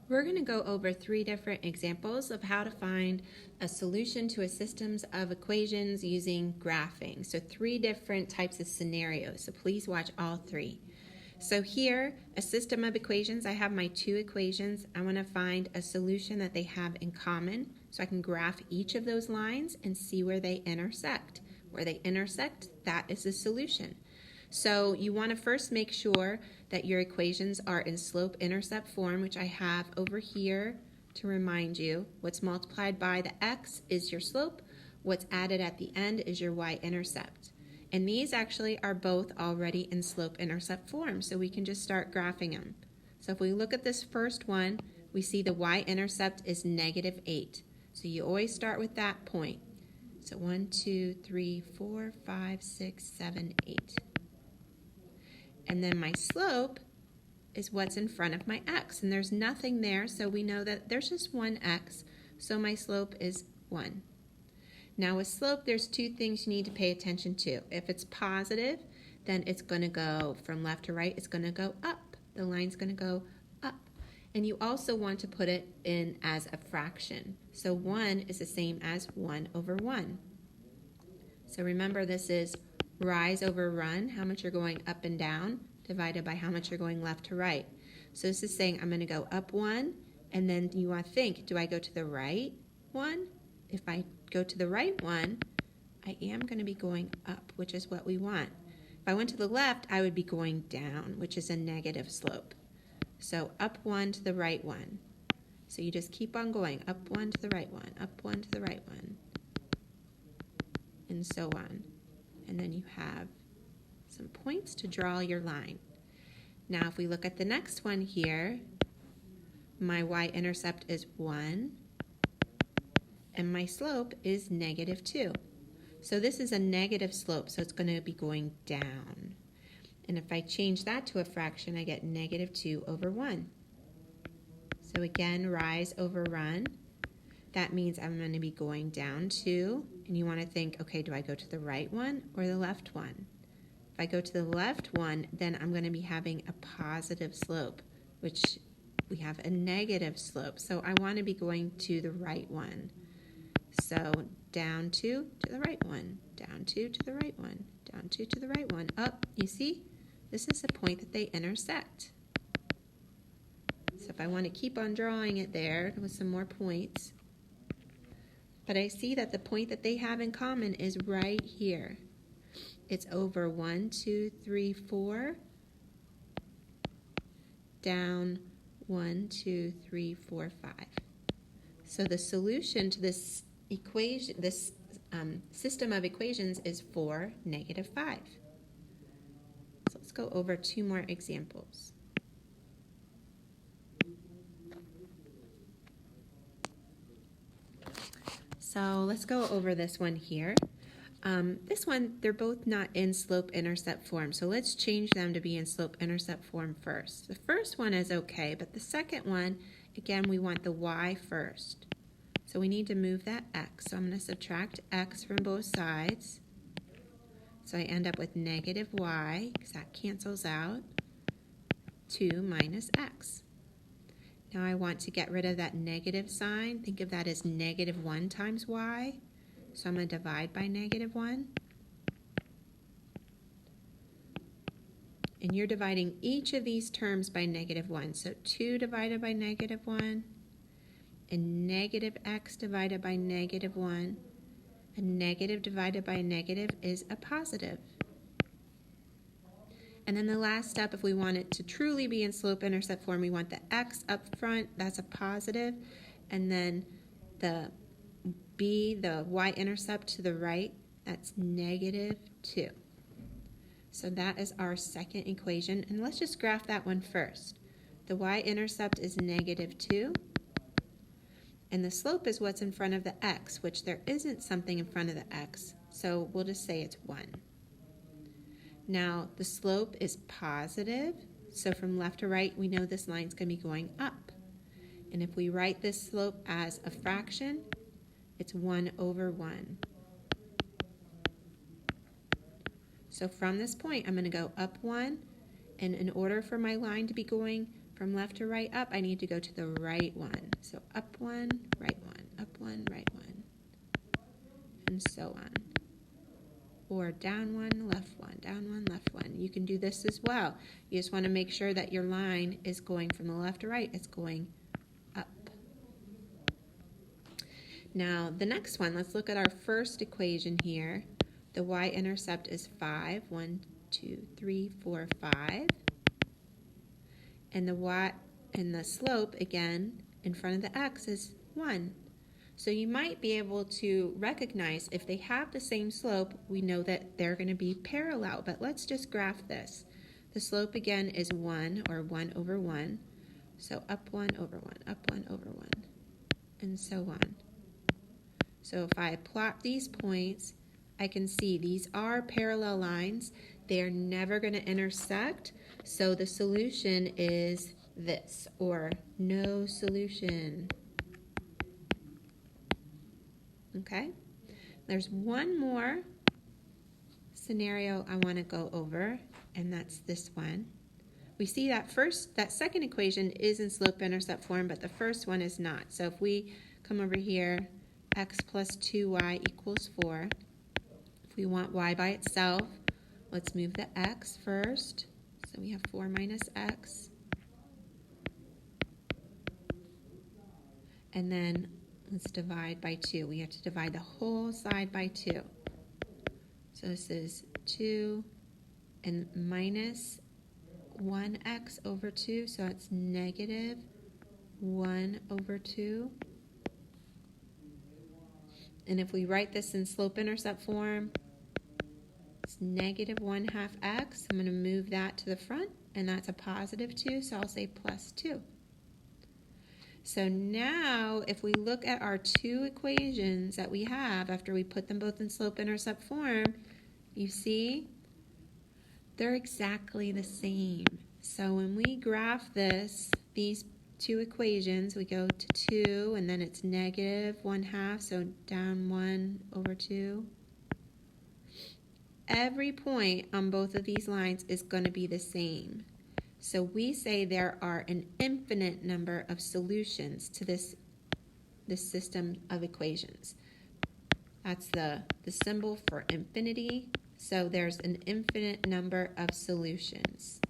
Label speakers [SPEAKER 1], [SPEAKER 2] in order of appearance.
[SPEAKER 1] We're going to go over 3 different examples of how to find a solution to a system of equations using graphing. So 3 different types of scenarios. So please watch all 3. So here, a system of equations, I have my 2 equations. I want to find a solution that they have in common. So I can graph each of those lines and see where they intersect. Where they intersect, that is the solution. So you want to first make sure that your equations are in slope-intercept form, which I have over here to remind you. What's multiplied by the x is your slope. What's added at the end is your y-intercept. And these actually are both already in slope-intercept form, so we can just start graphing them. So if we look at this first one, we see the y-intercept is -8. So you always start with that point. So 1, 2, 3, 4, 5, 6, 7, 8. And then my slope is what's in front of my x. And there's nothing there, so we know that there's just one x. So my slope is 1. Now with slope, there's 2 things you need to pay attention to. If it's positive, then it's going to go from left to right. It's going to go up. The line's going to go up. And you also want to put it in as a fraction. So 1 is the same as 1 over 1. So remember, this is rise over run, how much you're going up and down, divided by how much you're going left to right. So this is saying I'm going to go up 1, and then you want to think, do I go to the right 1? If I go to the right 1, I am going to be going up, which is what we want. If I went to the left, I would be going down, which is a negative slope. So up 1 to the right 1. So you just keep on going, up 1 to the right 1, up 1 to the right 1, and so on. And then you have some points to draw your line. Now if we look at the next one here, my y-intercept is 1, and my slope is -2. So this is a negative slope, so it's going to be going down. And if I change that to a fraction, I get -2 over 1. So again, rise over run. That means I'm going to be going down 2, and you want to think, okay, do I go to the right one or the left one? If I go to the left one, then I'm going to be having a positive slope, which we have a negative slope. So I want to be going to the right one. So down 2 to the right one, down 2 to the right one, down 2 to the right one, up. You see, this is the point that they intersect. So if I want to keep on drawing it there with some more points, but I see that the point that they have in common is right here. It's over 1, 2, 3, 4, down 1, 2, 3, 4, 5. So the solution to this equation, this system of equations is 4, -5. So let's go over 2 more examples. So let's go over this one here. This one, they're both not in slope-intercept form, so let's change them to be in slope-intercept form first. The first one is okay, but the second one, again, we want the y first. So we need to move that x. So I'm going to subtract x from both sides. So I end up with -y, because that cancels out, 2 minus x. Now I want to get rid of that negative sign. Think of that as -1 times y. So I'm going to divide by -1. And you're dividing each of these terms by -1. So 2 divided by -1, and -x divided by -1. A negative divided by a negative is a positive. And then the last step, if we want it to truly be in slope-intercept form, we want the x up front, that's a positive, and then the y-intercept to the right, that's -2. So that is our second equation, and let's just graph that one first. The y-intercept is -2, and the slope is what's in front of the x, which there isn't something in front of the x, so we'll just say it's 1. Now, the slope is positive, so from left to right, we know this line's going to be going up. And if we write this slope as a fraction, it's 1 over 1. So from this point, I'm going to go up 1, and in order for my line to be going From left to right up, I need to go to the right one. So up one, right one, up one, right one, and so on. Or down one, left one. You can do this as well. You just want to make sure that your line is going from the left to right. It's going up. Now, the next one, let's look at our first equation here. The y-intercept is 5. 1, 2, 3, 4, 5. And the slope, again, in front of the x is 1. So you might be able to recognize if they have the same slope, we know that they're going to be parallel. But let's just graph this. The slope, again, is 1, or 1 over 1. So up 1 over 1, up 1 over 1, and so on. So if I plot these points, I can see these are parallel lines. They're never going to intersect. So the solution is this, or no solution. Okay? There's one more scenario I want to go over, and that's this one. We see that second equation is in slope-intercept form, but the first one is not. So if we come over here, x plus 2y equals 4. If we want y by itself, let's move the x first. So we have 4 minus x. And then let's divide by 2. We have to divide the whole side by 2. So this is 2 and minus 1x over 2. So it's negative 1 over 2. And if we write this in slope-intercept form, it's negative 1/2 x. I'm going to move that to the front, and that's a positive 2, so I'll say plus 2. So now, if we look at our two equations that we have after we put them both in slope-intercept form, you see they're exactly the same. So when we graph these two equations, we go to 2, and then it's negative 1/2, so down 1 over 2. Every point on both of these lines is going to be the same. So we say there are an infinite number of solutions to this system of equations. That's the symbol for infinity. So there's an infinite number of solutions.